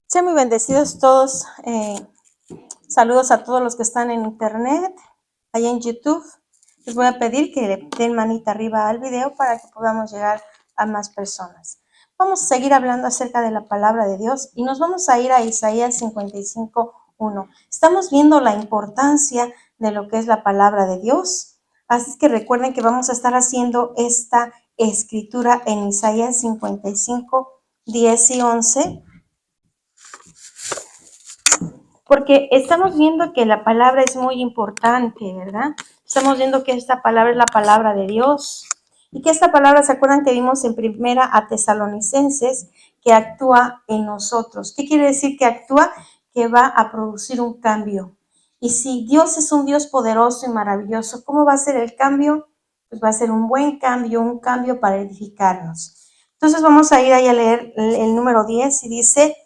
Sean muy bendecidos todos. Saludos a todos los que están en internet, allá en YouTube. Les voy a pedir que le den manita arriba al video para que podamos llegar a más personas. Vamos a seguir hablando acerca de la palabra de Dios y nos vamos a ir a Isaías 55:1. Estamos viendo la importancia de lo que es la palabra de Dios. Así que recuerden que vamos a estar haciendo esta escritura en Isaías 55:10 y 11. Porque estamos viendo que la palabra es muy importante, ¿verdad? Estamos viendo que esta palabra es la palabra de Dios. Y que esta palabra, ¿se acuerdan que vimos en primera a Tesalonicenses? Que actúa en nosotros. ¿Qué quiere decir que actúa? Que va a producir un cambio. Y si Dios es un Dios poderoso y maravilloso, ¿cómo va a ser el cambio? Pues va a ser un buen cambio, un cambio para edificarnos. Entonces vamos a ir ahí a leer el número 10 y dice: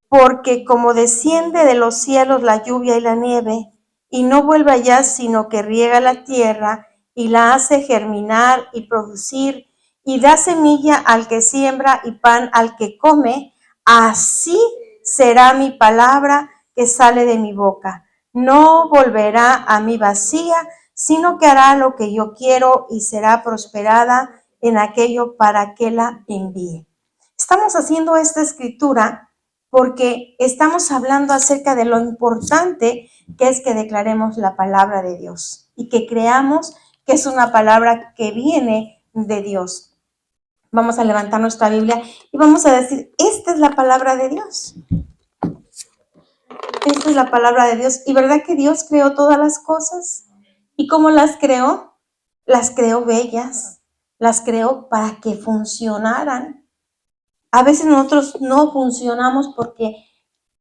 porque como desciende de los cielos la lluvia y la nieve, y no vuelve allá, sino que riega la tierra y la hace germinar y producir, y da semilla al que siembra y pan al que come, así será mi palabra que sale de mi boca. No volverá a mí vacía, sino que hará lo que yo quiero y será prosperada en aquello para que la envíe. Estamos haciendo esta escritura porque estamos hablando acerca de lo importante que es que declaremos la palabra de Dios y que creamos que es una palabra que viene de Dios. Vamos a levantar nuestra Biblia y vamos a decir: esta es la palabra de Dios. Esta es la palabra de Dios. ¿Y verdad que Dios creó todas las cosas? ¿Y cómo las creó? Las creó bellas, las creó para que funcionaran. A veces nosotros no funcionamos porque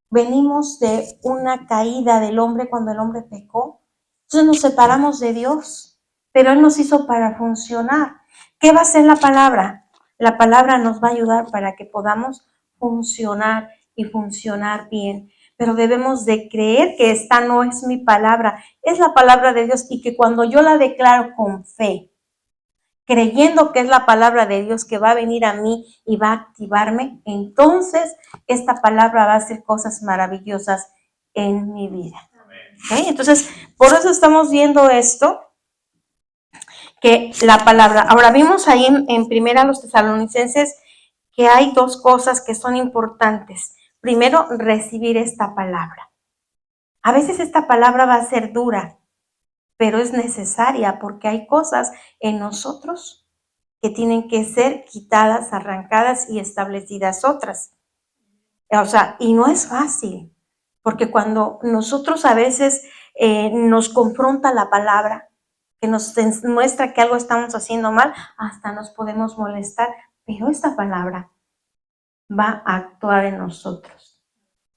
venimos de una caída del hombre cuando el hombre pecó. Entonces nos separamos de Dios, pero Él nos hizo para funcionar. ¿Qué va a hacer la palabra? La palabra nos va a ayudar para que podamos funcionar y funcionar bien. Pero debemos de creer que esta no es mi palabra, es la palabra de Dios, y que cuando yo la declaro con fe, creyendo que es la palabra de Dios que va a venir a mí y va a activarme, entonces esta palabra va a hacer cosas maravillosas en mi vida. ¿Okay? Entonces, por eso estamos viendo esto, que la palabra. Ahora vimos ahí en primera los Tesalonicenses que hay dos cosas que son importantes. Primero, recibir esta palabra. A veces esta palabra va a ser dura, pero es necesaria porque hay cosas en nosotros que tienen que ser quitadas, arrancadas y establecidas otras. O sea, y no es fácil, porque cuando nosotros a veces nos confronta la palabra, que nos muestra que algo estamos haciendo mal, hasta nos podemos molestar, pero esta palabra va a actuar en nosotros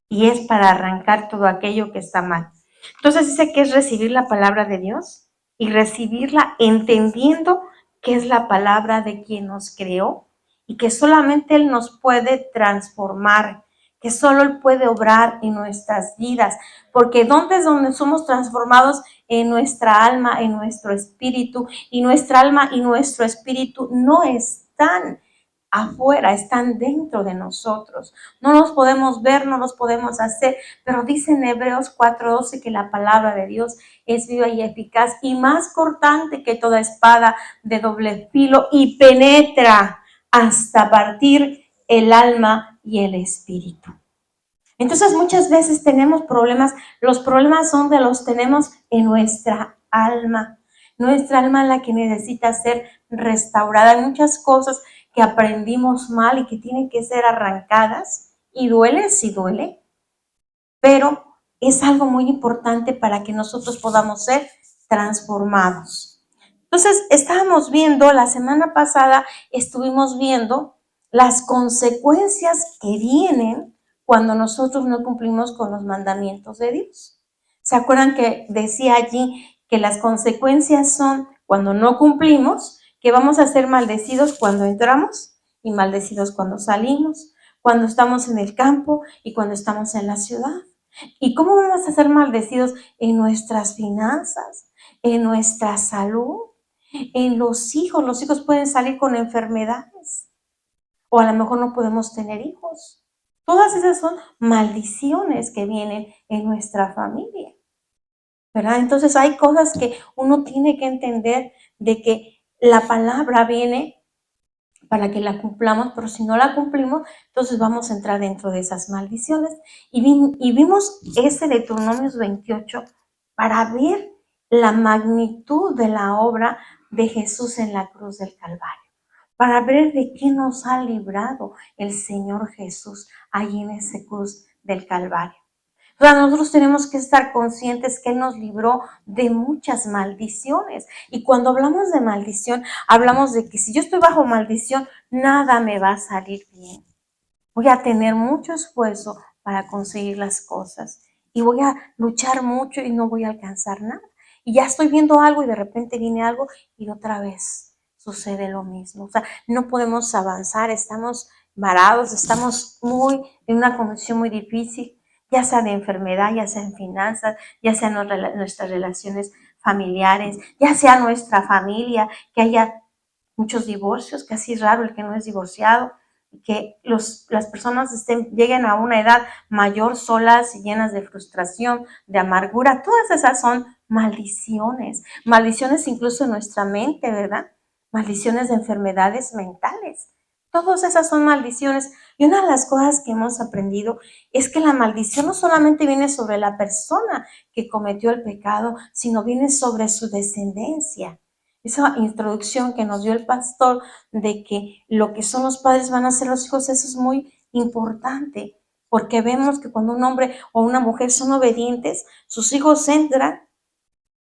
y es para arrancar todo aquello que está mal. Entonces dice que es recibir la palabra de Dios y recibirla entendiendo que es la palabra de quien nos creó y que solamente Él nos puede transformar, que solo Él puede obrar en nuestras vidas, porque ¿dónde es donde somos transformados? En nuestra alma, en nuestro espíritu, y nuestra alma y nuestro espíritu no están afuera, están dentro de nosotros. No los podemos ver, no los podemos hacer, pero dice en Hebreos 4:12 que la palabra de Dios es viva y eficaz y más cortante que toda espada de doble filo y penetra hasta partir el alma y el espíritu. Entonces muchas veces tenemos problemas, los problemas los tenemos en nuestra alma la que necesita ser restaurada. Hay muchas cosas que aprendimos mal y que tienen que ser arrancadas, y duele, sí duele, pero es algo muy importante para que nosotros podamos ser transformados. Entonces, estábamos viendo, la semana pasada estuvimos viendo las consecuencias que vienen cuando nosotros no cumplimos con los mandamientos de Dios. ¿Se acuerdan que decía allí que las consecuencias son cuando no cumplimos, que vamos a ser maldecidos cuando entramos y maldecidos cuando salimos, cuando estamos en el campo y cuando estamos en la ciudad? ¿Y cómo vamos a ser maldecidos? En nuestras finanzas, en nuestra salud, en los hijos. Los hijos pueden salir con enfermedades o a lo mejor no podemos tener hijos. Todas esas son maldiciones que vienen en nuestra familia, ¿verdad? Entonces hay cosas que uno tiene que entender de que la palabra viene para que la cumplamos, pero si no la cumplimos, entonces vamos a entrar dentro de esas maldiciones. Y vimos ese Deuteronomios 28 para ver la magnitud de la obra de Jesús en la cruz del Calvario, para ver de qué nos ha librado el Señor Jesús ahí en ese cruz del Calvario. O sea, nosotros tenemos que estar conscientes que Él nos libró de muchas maldiciones. Y cuando hablamos de maldición, hablamos de que si yo estoy bajo maldición, nada me va a salir bien. Voy a tener mucho esfuerzo para conseguir las cosas. Y voy a luchar mucho y no voy a alcanzar nada. Y ya estoy viendo algo y de repente viene algo y otra vez sucede lo mismo. O sea, no podemos avanzar, estamos varados, estamos en una condición muy difícil, ya sea de enfermedad, ya sea en finanzas, ya sea en nuestras relaciones familiares, ya sea nuestra familia, que haya muchos divorcios, casi es raro el que no es divorciado, que las personas lleguen a una edad mayor solas y llenas de frustración, de amargura. Todas esas son maldiciones, maldiciones incluso en nuestra mente, ¿verdad? Maldiciones de enfermedades mentales. Todas esas son maldiciones. Y una de las cosas que hemos aprendido es que la maldición no solamente viene sobre la persona que cometió el pecado, sino viene sobre su descendencia. Esa introducción que nos dio el pastor de que lo que son los padres van a ser los hijos, eso es muy importante, porque vemos que cuando un hombre o una mujer son obedientes, sus hijos entran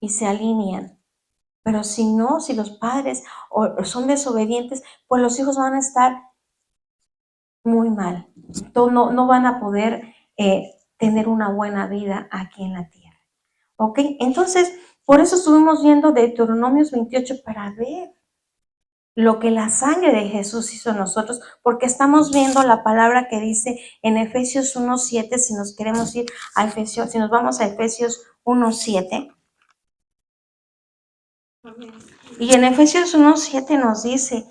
y se alinean. Pero si no, si los padres son desobedientes, pues los hijos van a estar muy mal. No van a poder tener una buena vida aquí en la tierra. ¿Ok? Entonces, por eso estuvimos viendo Deuteronomios 28 para ver lo que la sangre de Jesús hizo en nosotros, porque estamos viendo la palabra que dice en Efesios 1:7, si nos queremos ir a Efesios, si nos vamos a Efesios 1:7. Y en Efesios 1:7 nos dice,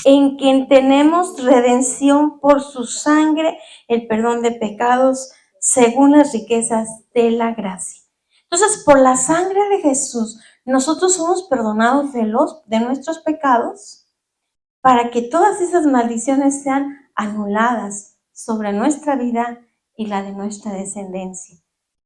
en quien tenemos redención por su sangre, el perdón de pecados, según las riquezas de la gracia. Entonces, por la sangre de Jesús, nosotros somos perdonados de nuestros pecados, para que todas esas maldiciones sean anuladas sobre nuestra vida y la de nuestra descendencia.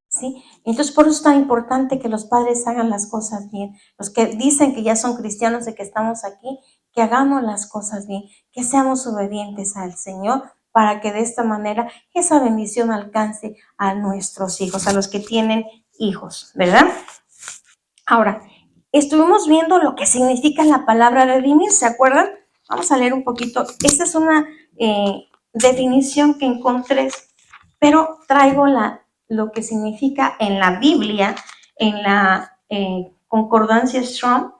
¿Sí? Entonces, por eso es tan importante que los padres hagan las cosas bien. Los que dicen que ya son cristianos y que estamos aquí, que hagamos las cosas bien, que seamos obedientes al Señor, para que de esta manera esa bendición alcance a nuestros hijos, a los que tienen hijos, ¿verdad? Ahora, estuvimos viendo lo que significa la palabra redimir, ¿se acuerdan? Vamos a leer un poquito. Esta es una definición que encontré, pero traigo lo que significa en la Biblia, en la concordancia Strong,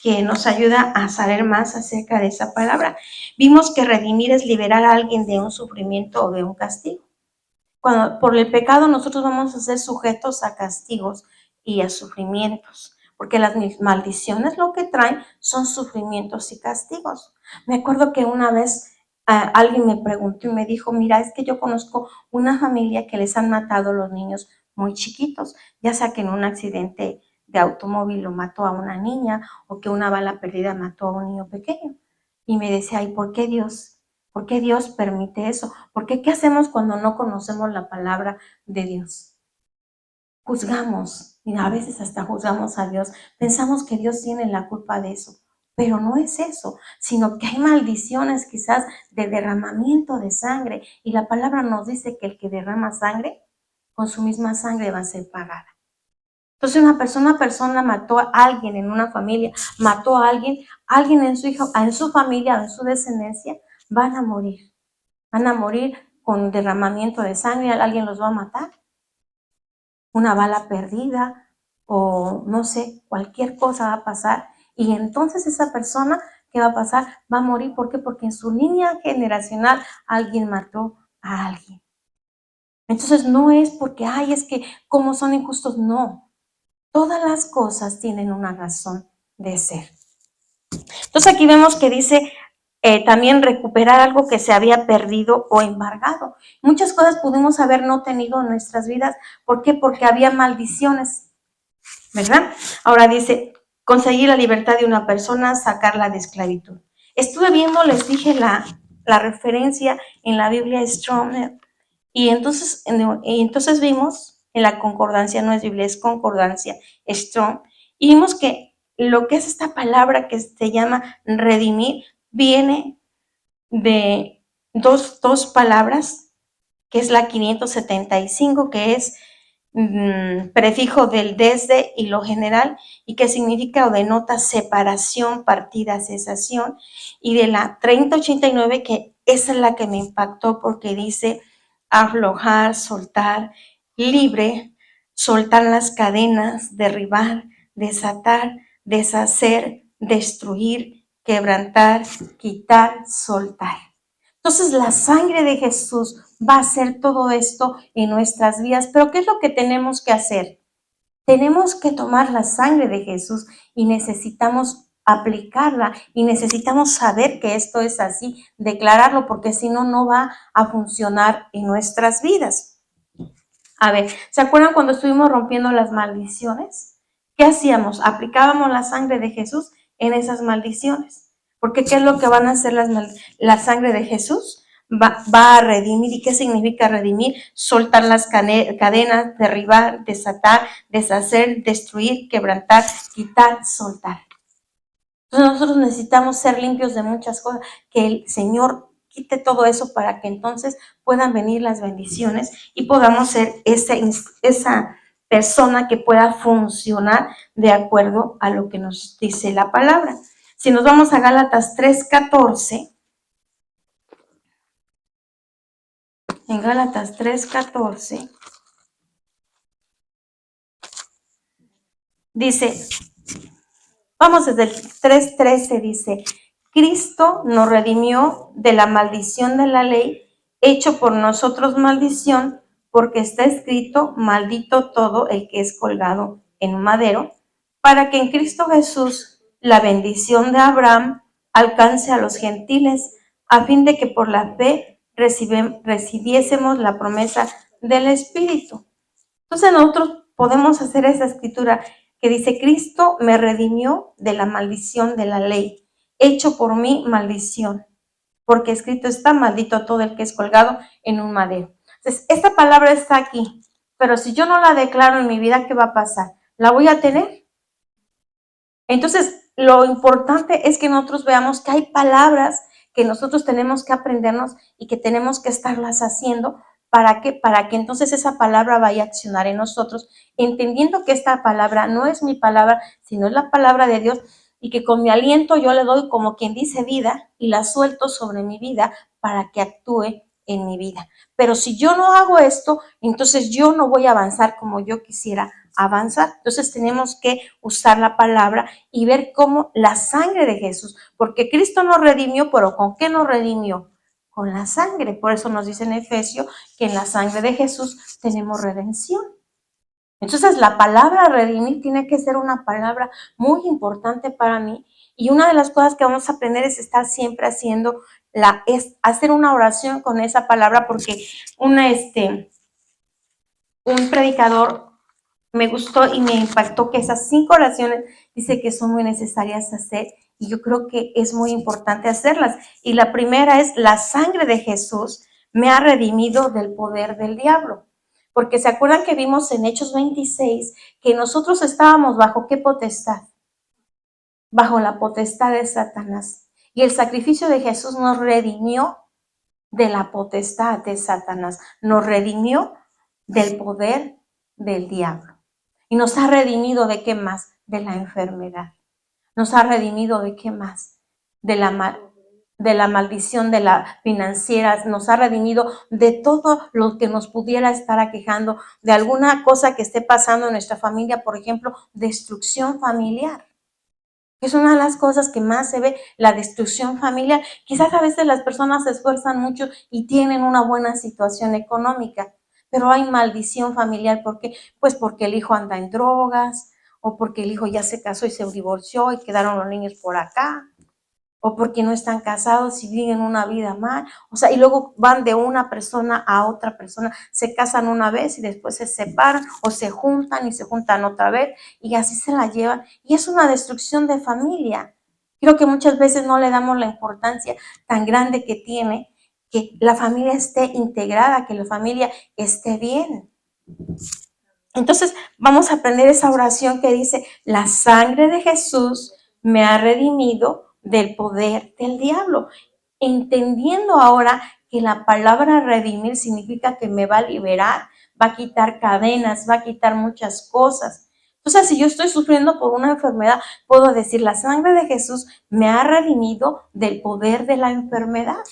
que nos ayuda a saber más acerca de esa palabra. Vimos que redimir es liberar a alguien de un sufrimiento o de un castigo. Cuando por el pecado nosotros vamos a ser sujetos a castigos y a sufrimientos, porque las maldiciones lo que traen son sufrimientos y castigos. Me acuerdo que una vez alguien me preguntó y me dijo, mira, es que yo conozco una familia que les han matado a los niños muy chiquitos, ya sea que en un accidente de automóvil lo mató a una niña o que una bala perdida mató a un niño pequeño. Y me decía, ¿y por qué Dios? ¿Por qué Dios permite eso? Porque ¿qué hacemos cuando no conocemos la palabra de Dios? Juzgamos, y a veces hasta juzgamos a Dios. Pensamos que Dios tiene la culpa de eso, pero no es eso, sino que hay maldiciones quizás de derramamiento de sangre, y la palabra nos dice que el que derrama sangre, con su misma sangre va a ser pagada. Entonces una persona mató a alguien en una familia, mató a alguien en su hijo, en su familia, en su descendencia, van a morir con derramamiento de sangre, alguien los va a matar, una bala perdida o no sé, cualquier cosa va a pasar. Y entonces esa persona, ¿qué va a pasar? Va a morir. ¿Por qué? Porque en su línea generacional alguien mató a alguien. Entonces no es porque, ay, es que como son injustos, no. Todas las cosas tienen una razón de ser. Entonces aquí vemos que dice también recuperar algo que se había perdido o embargado. Muchas cosas pudimos haber no tenido en nuestras vidas. ¿Por qué? Porque había maldiciones, ¿verdad? Ahora dice, conseguir la libertad de una persona, sacarla de esclavitud. Estuve viendo, les dije la referencia en la Biblia Strong, y entonces vimos en la concordancia, no es Biblia, es concordancia Strong, y vimos que lo que es esta palabra que se llama redimir viene de dos palabras, que es la 575, que es prefijo del desde y lo general, y que significa o denota separación, partida, cesación, y de la 3089, que esa es la que me impactó porque dice aflojar, soltar, libre, soltar las cadenas, derribar, desatar, deshacer, destruir, quebrantar, quitar, soltar. Entonces la sangre de Jesús va a hacer todo esto en nuestras vidas. Pero ¿qué es lo que tenemos que hacer? Tenemos que tomar la sangre de Jesús y necesitamos aplicarla y necesitamos saber que esto es así, declararlo, porque si no, no va a funcionar en nuestras vidas. A ver, ¿se acuerdan cuando estuvimos rompiendo las maldiciones? ¿Qué hacíamos? Aplicábamos la sangre de Jesús en esas maldiciones. Porque ¿qué es lo que van a hacer la sangre de Jesús? Va a redimir. ¿Y qué significa redimir? Soltar las cadenas, derribar, desatar, deshacer, destruir, quebrantar, quitar, soltar. Entonces nosotros necesitamos ser limpios de muchas cosas, que el Señor quite todo eso para que entonces puedan venir las bendiciones y podamos ser esa persona que pueda funcionar de acuerdo a lo que nos dice la palabra. Si nos vamos a Gálatas 3:14, en Gálatas 3:14, dice, vamos desde el 3:13, dice, Cristo nos redimió de la maldición de la ley, hecho por nosotros maldición, porque está escrito, maldito todo el que es colgado en un madero, para que en Cristo Jesús la bendición de Abraham alcance a los gentiles, a fin de que por la fe recibiésemos la promesa del Espíritu. Entonces nosotros podemos hacer esa escritura que dice, Cristo me redimió de la maldición de la ley, hecho por mí maldición, porque escrito está, maldito todo el que es colgado en un madero. Entonces, esta palabra está aquí, pero si yo no la declaro en mi vida, ¿qué va a pasar? ¿La voy a tener? Entonces, lo importante es que nosotros veamos que hay palabras que nosotros tenemos que aprendernos y que tenemos que estarlas haciendo. ¿Para qué? Para que entonces esa palabra vaya a accionar en nosotros, entendiendo que esta palabra no es mi palabra, sino es la palabra de Dios, y que con mi aliento yo le doy, como quien dice, vida, y la suelto sobre mi vida para que actúe en mi vida. Pero si yo no hago esto, entonces yo no voy a avanzar como yo quisiera avanzar. Entonces tenemos que usar la palabra y ver cómo la sangre de Jesús, porque Cristo nos redimió, pero ¿con qué nos redimió? Con la sangre. Por eso nos dice en Efesios que en la sangre de Jesús tenemos redención. Entonces la palabra redimir tiene que ser una palabra muy importante para mí, y una de las cosas que vamos a aprender es estar siempre haciendo es hacer una oración con esa palabra, porque un predicador me gustó y me impactó que esas 5 oraciones dice que son muy necesarias hacer, y yo creo que es muy importante hacerlas. Y la primera es, la sangre de Jesús me ha redimido del poder del diablo. Porque se acuerdan que vimos en Hechos 26 que nosotros estábamos bajo ¿qué potestad? Bajo la potestad de Satanás. Y el sacrificio de Jesús nos redimió de la potestad de Satanás, nos redimió del poder del diablo. Y nos ha redimido ¿de qué más? De la enfermedad. Nos ha redimido ¿de qué más? De la maldición de la financiera. Nos ha redimido de todo lo que nos pudiera estar aquejando, de alguna cosa que esté pasando en nuestra familia, por ejemplo, destrucción familiar. Es una de las cosas que más se ve, la destrucción familiar. Quizás a veces las personas se esfuerzan mucho y tienen una buena situación económica, pero hay maldición familiar. ¿Por qué? Pues porque el hijo anda en drogas, o porque el hijo ya se casó y se divorció y quedaron los niños por acá, o porque no están casados y viven una vida mal. O sea, y luego van de una persona a otra persona, se casan una vez y después se separan o se juntan y se juntan otra vez y así se la llevan. Y es una destrucción de familia. Creo que muchas veces no le damos la importancia tan grande que tiene que la familia esté integrada, que la familia esté bien. Entonces vamos a aprender esa oración que dice: la sangre de Jesús me ha redimido del poder del diablo. Entendiendo ahora que la palabra redimir significa que me va a liberar, va a quitar cadenas, va a quitar muchas cosas. Entonces, si yo estoy sufriendo por una enfermedad, puedo decir: la sangre de Jesús me ha redimido del poder de la enfermedad.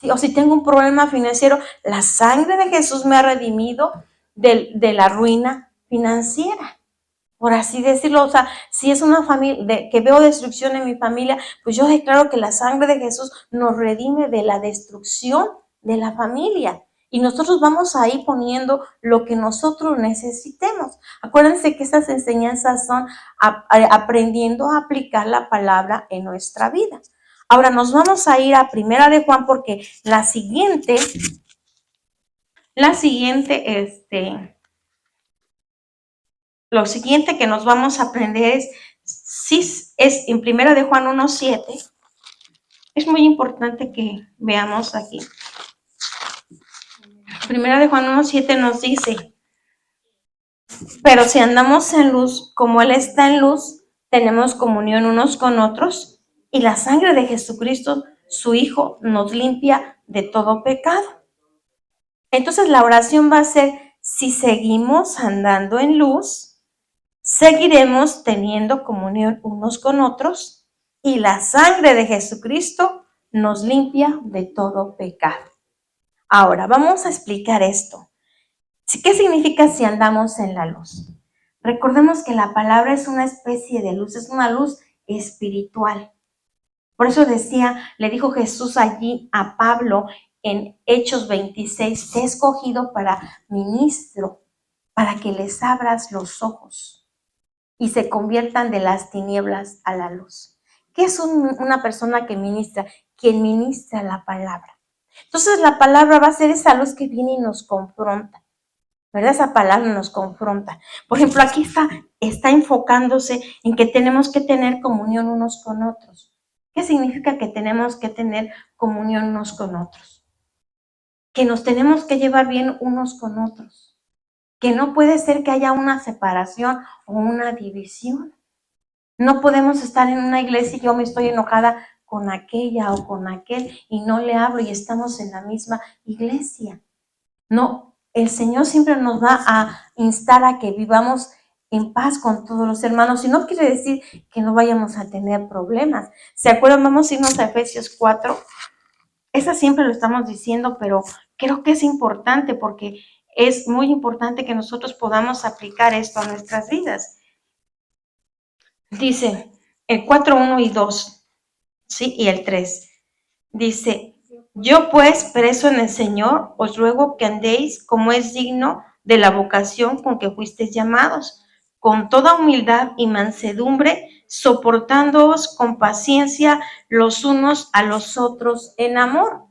O si tengo un problema financiero, la sangre de Jesús me ha redimido de la ruina financiera, por así decirlo. O sea, si es una familia que veo destrucción en mi familia, pues yo declaro que la sangre de Jesús nos redime de la destrucción de la familia. Y nosotros vamos ahí poniendo lo que nosotros necesitemos. Acuérdense que estas enseñanzas son aprendiendo a aplicar la palabra en nuestra vida. Ahora nos vamos a ir a Primera de Juan, porque la siguiente, lo siguiente que nos vamos a aprender es en Primera de Juan 1:7. Es muy importante que veamos aquí. Primera de Juan 1:7 nos dice: pero si andamos en luz, como Él está en luz, tenemos comunión unos con otros, y la sangre de Jesucristo, su Hijo, nos limpia de todo pecado. Entonces la oración va a ser: si seguimos andando en luz, seguiremos teniendo comunión unos con otros, y la sangre de Jesucristo nos limpia de todo pecado. Ahora, vamos a explicar esto. ¿Qué significa si andamos en la luz? Recordemos que la palabra es una especie de luz, es una luz espiritual. Por eso le dijo Jesús allí a Pablo en Hechos 26: te he escogido para ministro, para que les abras los ojos y se conviertan de las tinieblas a la luz. ¿Qué es una persona que ministra? Quien ministra la palabra. Entonces la palabra va a ser esa luz que viene y nos confronta, ¿verdad? Esa palabra nos confronta. Por ejemplo, aquí está enfocándose en que tenemos que tener comunión unos con otros. ¿Qué significa que tenemos que tener comunión unos con otros? Que nos tenemos que llevar bien unos con otros. Que no puede ser que haya una separación o una división. No podemos estar en una iglesia y yo me estoy enojada con aquella o con aquel y no le hablo y estamos en la misma iglesia. No, el Señor siempre nos va a instar a que vivamos en paz con todos los hermanos, y no quiere decir que no vayamos a tener problemas. ¿Se acuerdan? Vamos a irnos a Efesios 4. Esa siempre lo estamos diciendo, pero creo que es importante porque es muy importante que nosotros podamos aplicar esto a nuestras vidas. Dice el 4, 1 y 2, ¿sí? Y el 3. Dice: yo pues, preso en el Señor, os ruego que andéis como es digno de la vocación con que fuisteis llamados, con toda humildad y mansedumbre, soportándoos con paciencia los unos a los otros en amor.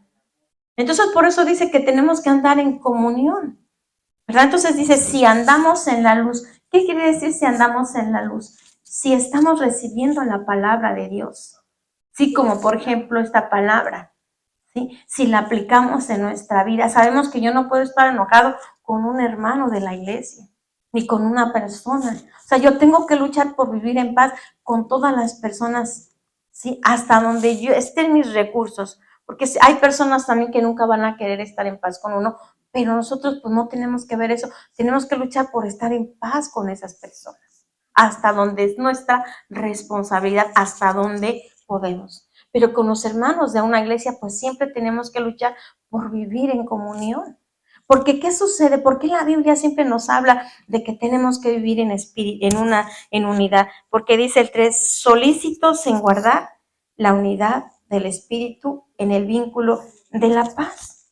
Entonces, por eso dice que tenemos que andar en comunión, ¿verdad? Entonces dice: si andamos en la luz. ¿Qué quiere decir si andamos en la luz? Si estamos recibiendo la palabra de Dios. Sí, como por ejemplo esta palabra. ¿Sí? Si la aplicamos en nuestra vida, sabemos que yo no puedo estar enojado con un hermano de la iglesia, ni con una persona. O sea, yo tengo que luchar por vivir en paz con todas las personas, ¿sí? Hasta donde yo estén mis recursos, porque hay personas también que nunca van a querer estar en paz con uno, pero nosotros pues no tenemos que ver eso, tenemos que luchar por estar en paz con esas personas, hasta donde es nuestra responsabilidad, hasta donde podemos. Pero con los hermanos de una iglesia, pues siempre tenemos que luchar por vivir en comunión. Porque ¿qué sucede? ¿Por qué la Biblia siempre nos habla de que tenemos que vivir en espíritu, en unidad? Porque dice el 3: solícitos en guardar la unidad del espíritu en el vínculo de la paz.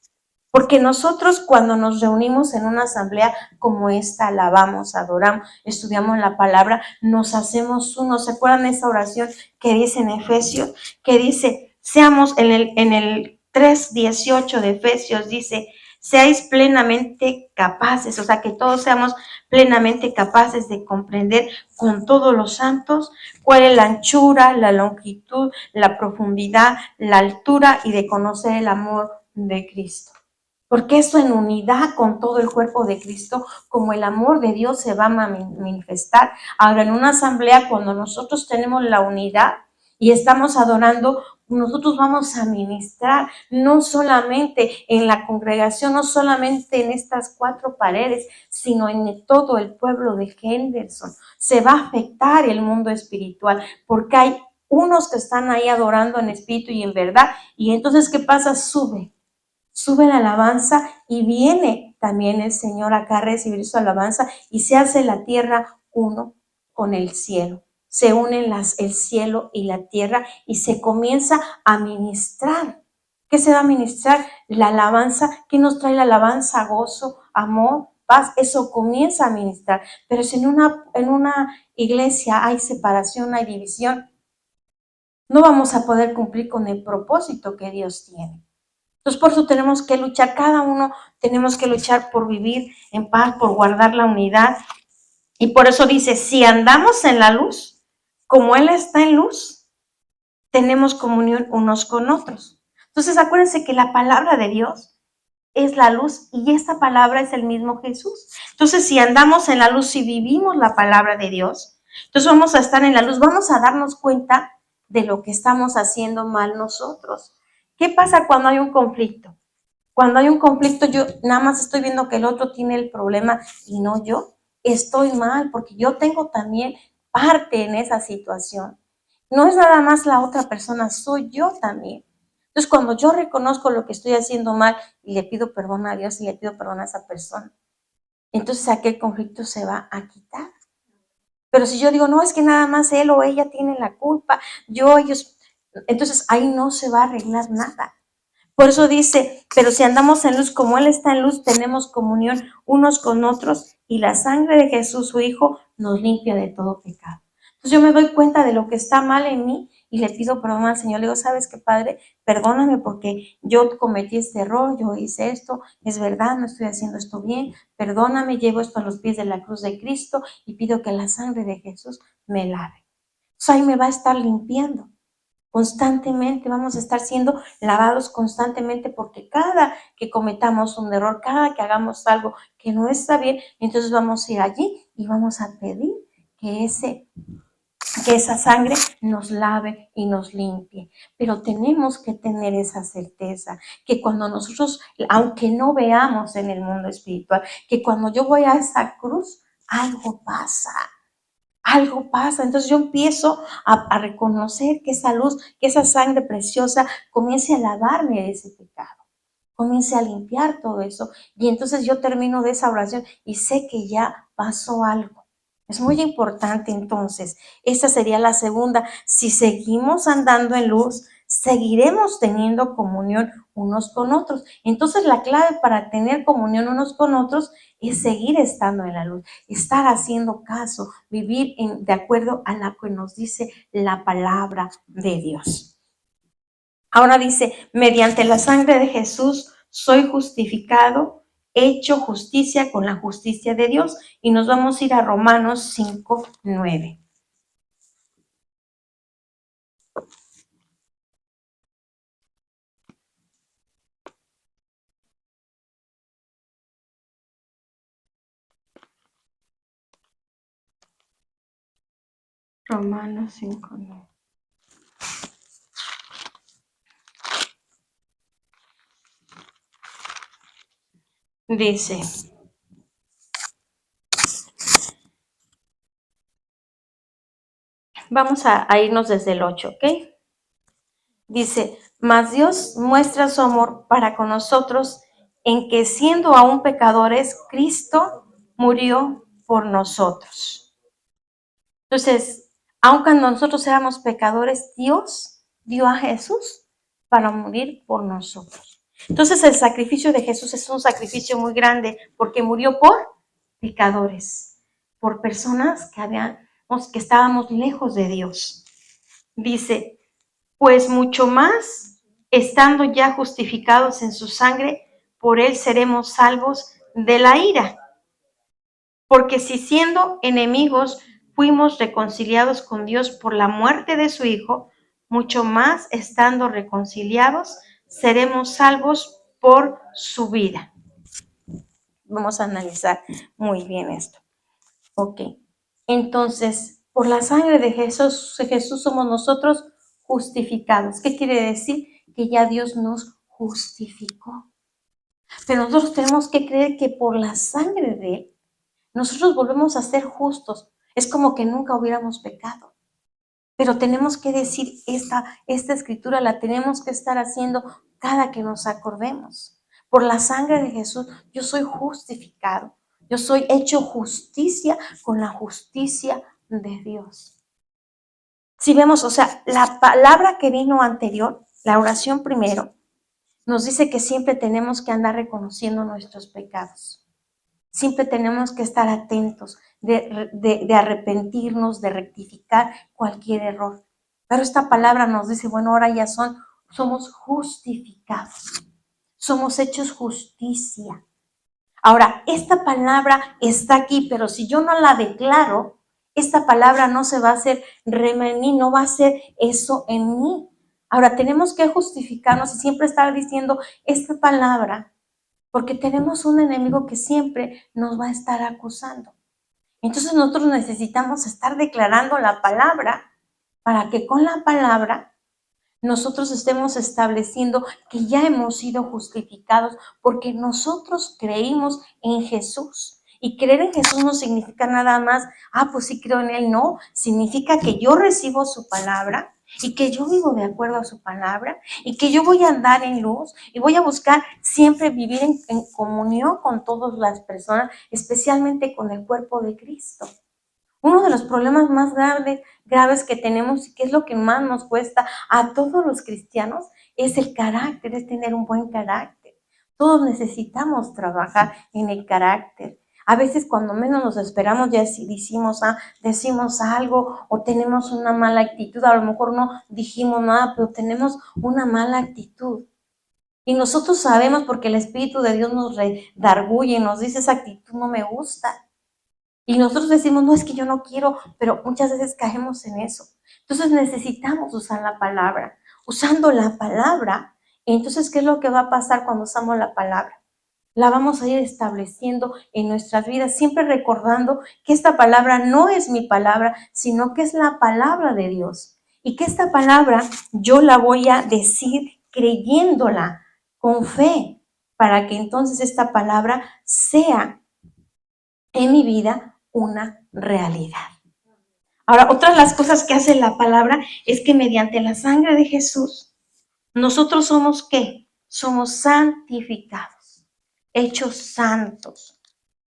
Porque nosotros cuando nos reunimos en una asamblea como esta, alabamos, adoramos, estudiamos la palabra, nos hacemos uno. ¿Se acuerdan de esa oración que dice en Efesios? Que dice, seamos en el 3:18 de Efesios, dice, seáis plenamente capaces, o sea, que todos seamos plenamente capaces de comprender con todos los santos cuál es la anchura, la longitud, la profundidad, la altura y de conocer el amor de Cristo. Porque eso en unidad con todo el cuerpo de Cristo, como el amor de Dios se va a manifestar. Ahora, en una asamblea, cuando nosotros tenemos la unidad y estamos adorando, nosotros vamos a ministrar, no solamente en la congregación, no solamente en estas 4 paredes, sino en todo el pueblo de Henderson. Se va a afectar el mundo espiritual, porque hay unos que están ahí adorando en espíritu y en verdad, y entonces, ¿qué pasa? Sube la alabanza y viene también el Señor acá a recibir su alabanza y se hace la tierra uno con el cielo. Se unen el cielo y la tierra y se comienza a ministrar. ¿Qué se va a ministrar? La alabanza. ¿Qué nos trae la alabanza? Gozo, amor, paz. Eso comienza a ministrar. Pero si en una iglesia hay separación, hay división, no vamos a poder cumplir con el propósito que Dios tiene. Entonces, por eso tenemos que luchar, cada uno tenemos que luchar por vivir en paz, por guardar la unidad. Y por eso dice, si andamos en la luz, como Él está en luz, tenemos comunión unos con otros. Entonces, acuérdense que la palabra de Dios es la luz y esta palabra es el mismo Jesús. Entonces, si andamos en la luz, si vivimos la palabra de Dios, entonces vamos a estar en la luz, vamos a darnos cuenta de lo que estamos haciendo mal nosotros. ¿Qué pasa cuando hay un conflicto? Cuando hay un conflicto, yo nada más estoy viendo que el otro tiene el problema y no yo. Estoy mal porque yo tengo también parte en esa situación. No es nada más la otra persona, soy yo también. Entonces, cuando yo reconozco lo que estoy haciendo mal y le pido perdón a Dios y le pido perdón a esa persona, entonces aquel conflicto se va a quitar. Pero si yo digo, no, es que nada más él o ella tiene la culpa, ellos, entonces ahí no se va a arreglar nada. Por eso dice, pero si andamos en luz como Él está en luz, tenemos comunión unos con otros y la sangre de Jesús, su Hijo, nos limpia de todo pecado. Entonces yo me doy cuenta de lo que está mal en mí y le pido perdón al Señor. Le digo, ¿sabes qué, Padre? Perdóname porque yo cometí este error, yo hice esto, es verdad, no estoy haciendo esto bien. Perdóname, llevo esto a los pies de la cruz de Cristo y pido que la sangre de Jesús me lave. Entonces ahí me va a estar limpiando. Constantemente vamos a estar siendo lavados constantemente porque cada que cometamos un error, cada que hagamos algo que no está bien, entonces vamos a ir allí y vamos a pedir que esa sangre nos lave y nos limpie. Pero tenemos que tener esa certeza que cuando nosotros, aunque no veamos en el mundo espiritual, que cuando yo voy a esa cruz, algo pasa. Algo pasa, entonces yo empiezo a reconocer que esa luz, que esa sangre preciosa comience a lavarme de ese pecado, comience a limpiar todo eso y entonces yo termino de esa oración y sé que ya pasó algo. Es muy importante entonces, esta sería la segunda, si seguimos andando en luz, seguiremos teniendo comunión unos con otros. Entonces la clave para tener comunión unos con otros es seguir estando en la luz, estar haciendo caso, vivir de acuerdo a lo que nos dice la palabra de Dios. Ahora dice, mediante la sangre de Jesús soy justificado, hecho justicia con la justicia de Dios. Y nos vamos a ir a Romanos 5:9. Romanos 5:9. Dice, vamos a irnos desde el 8, ¿ok? Dice, mas Dios muestra su amor para con nosotros en que siendo aún pecadores, Cristo murió por nosotros. Entonces, aunque nosotros éramos pecadores, Dios dio a Jesús para morir por nosotros. Entonces el sacrificio de Jesús es un sacrificio muy grande porque murió por pecadores, por personas que estábamos lejos de Dios. Dice, pues mucho más, estando ya justificados en su sangre, por él seremos salvos de la ira. Porque si siendo enemigos fuimos reconciliados con Dios por la muerte de su Hijo, mucho más estando reconciliados, seremos salvos por su vida. Vamos a analizar muy bien esto. Ok, entonces, por la sangre de Jesús somos nosotros justificados. ¿Qué quiere decir? Que ya Dios nos justificó. Pero nosotros tenemos que creer que por la sangre de Él, nosotros volvemos a ser justos. Es como que nunca hubiéramos pecado. Pero tenemos que decir, esta escritura la tenemos que estar haciendo cada que nos acordemos. Por la sangre de Jesús, yo soy justificado. Yo soy hecho justicia con la justicia de Dios. Si vemos, o sea, la palabra que vino anterior, la oración primero, nos dice que siempre tenemos que andar reconociendo nuestros pecados. Siempre tenemos que estar atentos de arrepentirnos, de rectificar cualquier error. Pero esta palabra nos dice, bueno, ahora ya somos justificados, somos hechos justicia. Ahora, esta palabra está aquí, pero si yo no la declaro, esta palabra no se va a hacer en mí, no va a ser eso en mí. Ahora, tenemos que justificarnos y siempre estar diciendo esta palabra, porque tenemos un enemigo que siempre nos va a estar acusando. Entonces nosotros necesitamos estar declarando la palabra para que con la palabra nosotros estemos estableciendo que ya hemos sido justificados porque nosotros creímos en Jesús. Y creer en Jesús no significa nada más, pues sí creo en Él, no. Significa que yo recibo su palabra y que yo vivo de acuerdo a su palabra y que yo voy a andar en luz y voy a buscar siempre vivir en comunión con todas las personas, especialmente con el cuerpo de Cristo. Uno de los problemas más graves que tenemos y que es lo que más nos cuesta a todos los cristianos es el carácter, es tener un buen carácter. Todos necesitamos trabajar en el carácter. A veces cuando menos nos esperamos ya decimos algo o tenemos una mala actitud. A lo mejor no dijimos nada, pero tenemos una mala actitud. Y nosotros sabemos porque el Espíritu de Dios nos redarguye, nos dice esa actitud no me gusta. Y nosotros decimos, no, es que yo no quiero, pero muchas veces caemos en eso. Entonces necesitamos usar la palabra. Usando la palabra, entonces, ¿qué es lo que va a pasar cuando usamos la palabra? La vamos a ir estableciendo en nuestras vidas, siempre recordando que esta palabra no es mi palabra, sino que es la palabra de Dios. Y que esta palabra yo la voy a decir creyéndola con fe, para que entonces esta palabra sea en mi vida una realidad. Ahora, otra de las cosas que hace la palabra es que mediante la sangre de Jesús, nosotros somos ¿qué? Somos santificados, hechos santos,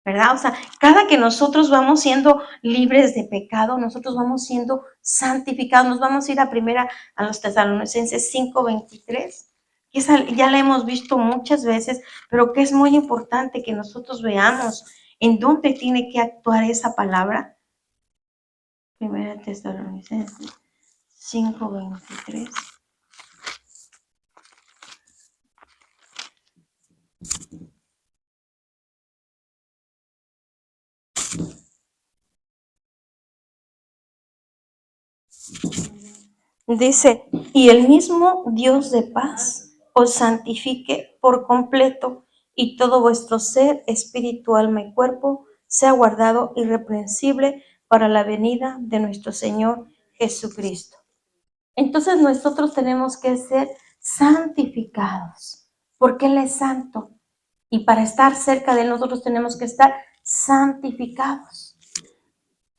¿verdad? O sea, cada que nosotros vamos siendo libres de pecado, nosotros vamos siendo santificados. Nos vamos a ir a los Tesalonicenses 5:23, que ya la hemos visto muchas veces, pero que es muy importante que nosotros veamos en dónde tiene que actuar esa palabra. Primera Tesalonicenses 5:23. Dice, y el mismo Dios de paz os santifique por completo, y todo vuestro ser, espíritu, alma y cuerpo sea guardado irreprensible para la venida de nuestro Señor Jesucristo. Entonces nosotros tenemos que ser santificados, porque Él es santo. Y para estar cerca de Él, nosotros tenemos que estar santificados.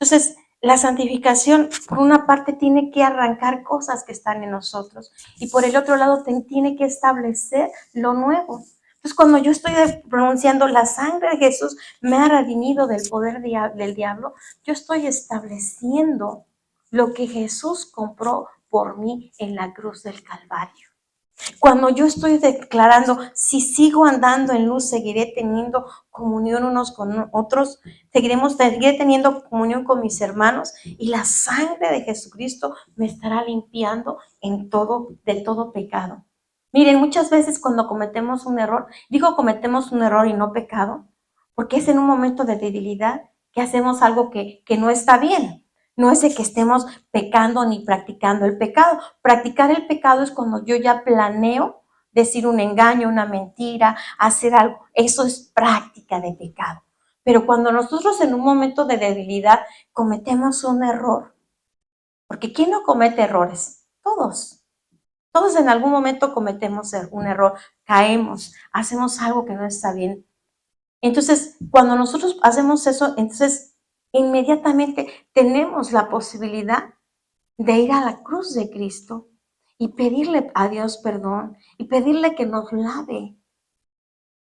Entonces, la santificación, por una parte, tiene que arrancar cosas que están en nosotros. Y por el otro lado, tiene que establecer lo nuevo. Entonces, cuando yo estoy pronunciando la sangre de Jesús me ha redimido del poder del diablo, yo estoy estableciendo lo que Jesús compró por mí en la cruz del Calvario. Cuando yo estoy declarando, si sigo andando en luz, seguiré teniendo comunión unos con otros, seguiré teniendo comunión con mis hermanos y la sangre de Jesucristo me estará limpiando de todo pecado. Miren, muchas veces cuando cometemos un error, digo cometemos un error y no pecado, porque es en un momento de debilidad que hacemos algo que no está bien. No es de que estemos pecando ni practicando el pecado. Practicar el pecado es cuando yo ya planeo decir un engaño, una mentira, hacer algo. Eso es práctica de pecado. Pero cuando nosotros en un momento de debilidad cometemos un error, porque ¿quién no comete errores? Todos. Todos en algún momento cometemos un error, caemos, hacemos algo que no está bien. Entonces, cuando nosotros hacemos eso, entonces inmediatamente tenemos la posibilidad de ir a la cruz de Cristo y pedirle a Dios perdón y pedirle que nos lave.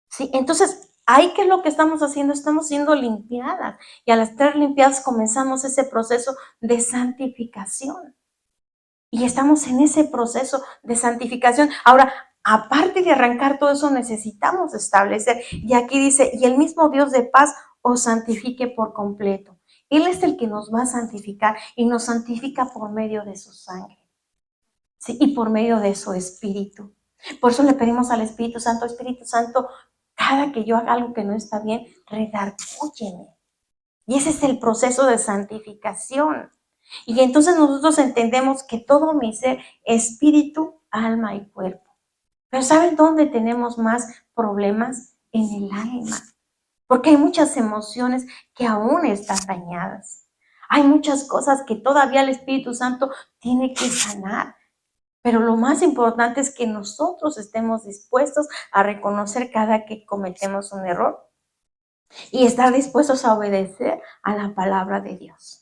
¿Sí? Entonces, ahí qué es lo que estamos haciendo, estamos siendo limpiadas y al estar limpiadas comenzamos ese proceso de santificación. Y estamos en ese proceso de santificación. Ahora, aparte de arrancar todo eso, necesitamos establecer. Y aquí dice, y el mismo Dios de paz os santifique por completo. Él es el que nos va a santificar y nos santifica por medio de su sangre. ¿Sí? Y por medio de su Espíritu. Por eso le pedimos al Espíritu Santo, cada que yo haga algo que no está bien, redargúyeme. Y ese es el proceso de santificación. Y entonces nosotros entendemos que todo mi ser, espíritu, alma y cuerpo. Pero ¿saben dónde tenemos más problemas? En el alma. Porque hay muchas emociones que aún están dañadas. Hay muchas cosas que todavía el Espíritu Santo tiene que sanar. Pero lo más importante es que nosotros estemos dispuestos a reconocer cada que cometemos un error y estar dispuestos a obedecer a la palabra de Dios.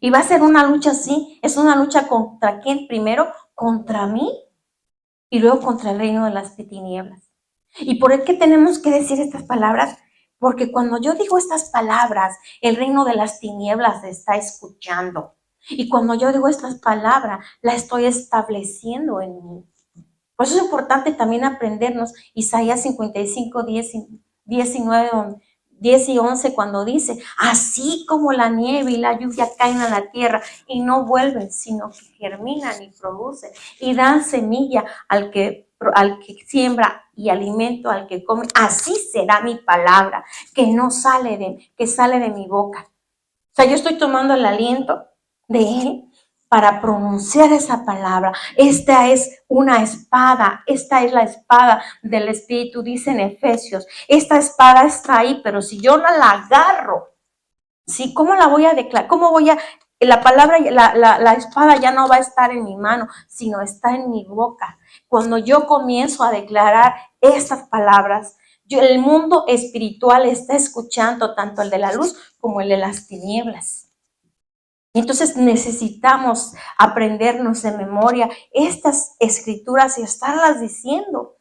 Y va a ser una lucha, sí, es una lucha contra quién primero, contra mí y luego contra el reino de las tinieblas. ¿Y por qué tenemos que decir estas palabras? Porque cuando yo digo estas palabras, el reino de las tinieblas está escuchando. Y cuando yo digo estas palabras, la estoy estableciendo en mí. Por eso es importante también aprendernos Isaías 55, 19, 10 y 11, cuando dice, así como la nieve y la lluvia caen a la tierra y no vuelven, sino que germinan y producen y dan semilla al que siembra y alimento al que come, así será mi palabra, que sale de mi boca. O sea, yo estoy tomando el aliento de Él para pronunciar esa palabra. Esta es una espada, esta es la espada del Espíritu, dice en Efesios. Esta espada está ahí, pero si yo no la agarro, ¿sí? ¿Cómo la voy a declarar? ¿Cómo voy a...? La palabra, la espada ya no va a estar en mi mano, sino está en mi boca. Cuando yo comienzo a declarar esas palabras, el mundo espiritual está escuchando tanto el de la luz como el de las tinieblas. Entonces necesitamos aprendernos de memoria estas escrituras y estarlas diciendo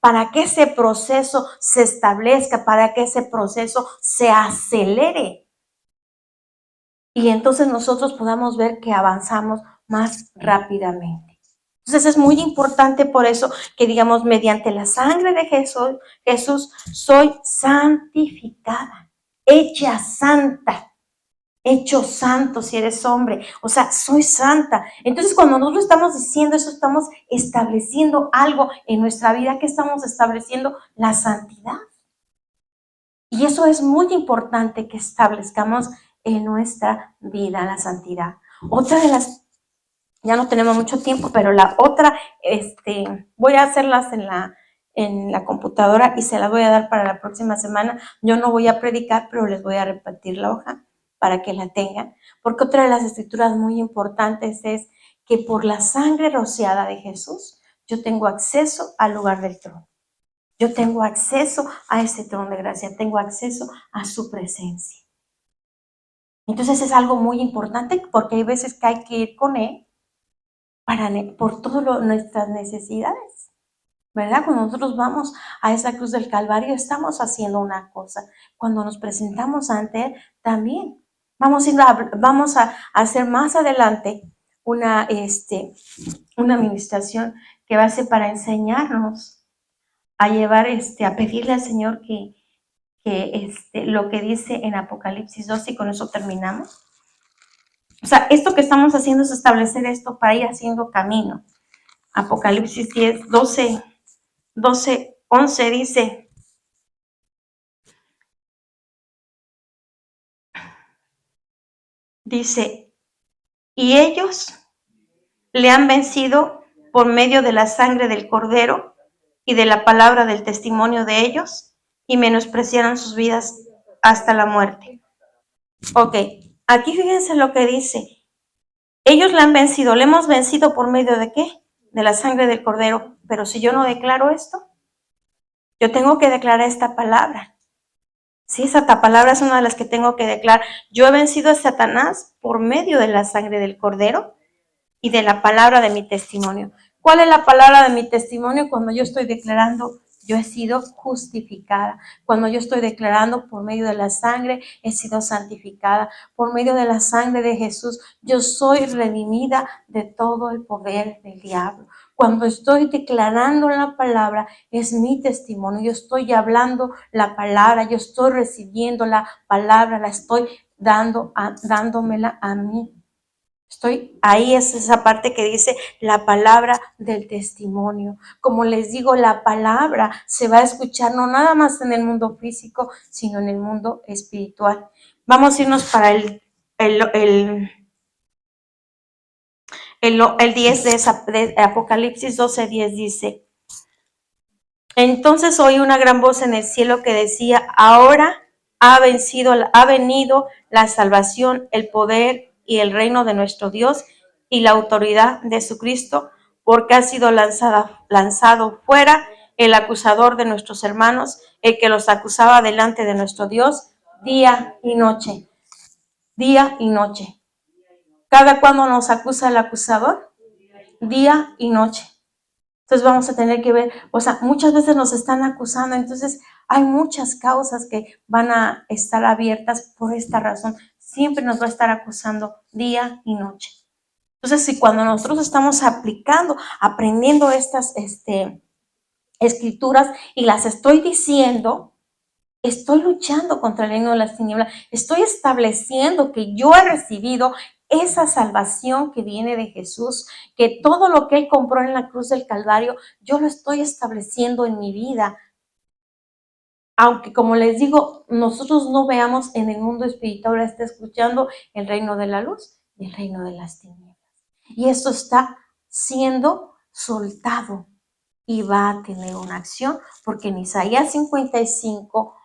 para que ese proceso se establezca, para que ese proceso se acelere. Y entonces nosotros podamos ver que avanzamos más rápidamente. Entonces es muy importante por eso que digamos, mediante la sangre de Jesús soy santificada, hecha santa. Hecho santo si eres hombre, o sea, soy santa. Entonces, cuando nosotros estamos diciendo eso, estamos estableciendo algo en nuestra vida. Que estamos estableciendo la santidad. Y eso es muy importante que establezcamos en nuestra vida la santidad. Otra de las, ya no tenemos mucho tiempo, pero la otra, voy a hacerlas en la computadora y se las voy a dar para la próxima semana. Yo no voy a predicar, pero les voy a repartir la hoja para que la tengan, porque otra de las escrituras muy importantes es que por la sangre rociada de Jesús, yo tengo acceso al lugar del trono. Yo tengo acceso a ese trono de gracia, tengo acceso a su presencia. Entonces es algo muy importante porque hay veces que hay que ir con Él por todas nuestras necesidades. ¿Verdad? Cuando nosotros vamos a esa cruz del Calvario, estamos haciendo una cosa. Cuando nos presentamos ante Él, también vamos a hacer más adelante una administración que va a ser para enseñarnos a llevar, a pedirle al Señor que lo que dice en Apocalipsis 12, y con eso terminamos. O sea, esto que estamos haciendo es establecer esto para ir haciendo camino. Apocalipsis 10, 12, 11 dice, y ellos le han vencido por medio de la sangre del Cordero y de la palabra del testimonio de ellos, y menospreciaron sus vidas hasta la muerte. Ok, aquí fíjense lo que dice. Ellos le han vencido, le hemos vencido por medio de ¿qué? De la sangre del Cordero. Pero si yo no declaro esto, yo tengo que declarar esta palabra. Sí, esa palabra es una de las que tengo que declarar. Yo he vencido a Satanás por medio de la sangre del Cordero y de la palabra de mi testimonio. ¿Cuál es la palabra de mi testimonio? Cuando yo estoy declarando, yo he sido justificada. Cuando yo estoy declarando por medio de la sangre, he sido santificada. Por medio de la sangre de Jesús, yo soy redimida de todo el poder del diablo. Cuando estoy declarando la palabra, es mi testimonio. Yo estoy hablando la palabra, yo estoy recibiendo la palabra, la estoy dándomela a mí. Estoy ahí, es esa parte que dice la palabra del testimonio. Como les digo, la palabra se va a escuchar no nada más en el mundo físico, sino en el mundo espiritual. Vamos a irnos para el 10 de Apocalipsis 12:10 dice, entonces oí una gran voz en el cielo que decía, ahora ha venido la salvación, el poder y el reino de nuestro Dios y la autoridad de su Cristo, porque ha sido lanzado fuera el acusador de nuestros hermanos, el que los acusaba delante de nuestro Dios día y noche. Día y noche. ¿Cada cuándo nos acusa el acusador? Día y noche. Entonces vamos a tener que ver, o sea, muchas veces nos están acusando, entonces hay muchas causas que van a estar abiertas por esta razón. Siempre nos va a estar acusando día y noche. Entonces, si cuando nosotros estamos aprendiendo estas escrituras y las estoy diciendo, estoy luchando contra el reino de las tinieblas, estoy estableciendo que yo he recibido esa salvación que viene de Jesús, que todo lo que Él compró en la cruz del Calvario, yo lo estoy estableciendo en mi vida. Aunque, como les digo, nosotros no veamos en el mundo espiritual, ahora está escuchando el reino de la luz y el reino de las tinieblas. Y esto está siendo soltado y va a tener una acción, porque en Isaías 55,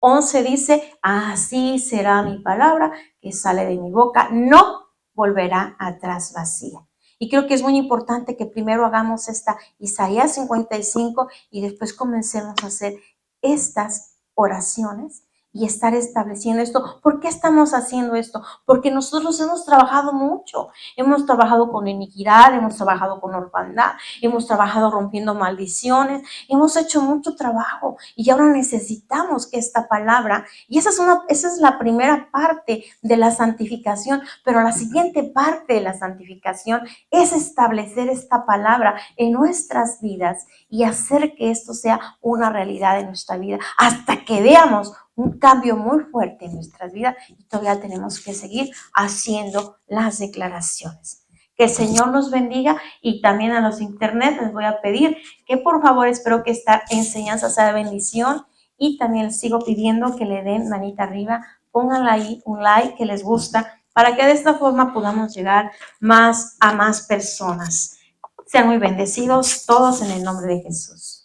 11 dice, así será mi palabra que sale de mi boca, no volverá atrás vacía. Y creo que es muy importante que primero hagamos esta Isaías 55 y después comencemos a hacer estas oraciones y estar estableciendo esto. ¿Por qué estamos haciendo esto? Porque nosotros hemos trabajado mucho. Hemos trabajado con iniquidad, hemos trabajado con orfandad, hemos trabajado rompiendo maldiciones, hemos hecho mucho trabajo y ahora necesitamos que esta palabra, y esa es la primera parte de la santificación, pero la siguiente parte de la santificación es establecer esta palabra en nuestras vidas y hacer que esto sea una realidad en nuestra vida hasta que veamos un cambio muy fuerte en nuestras vidas, y todavía tenemos que seguir haciendo las declaraciones. Que el Señor nos bendiga, y también a los internet les voy a pedir que por favor, espero que esta enseñanza sea de bendición, y también les sigo pidiendo que le den manita arriba, pónganle ahí un like que les gusta, para que de esta forma podamos llegar a más personas. Sean muy bendecidos todos en el nombre de Jesús.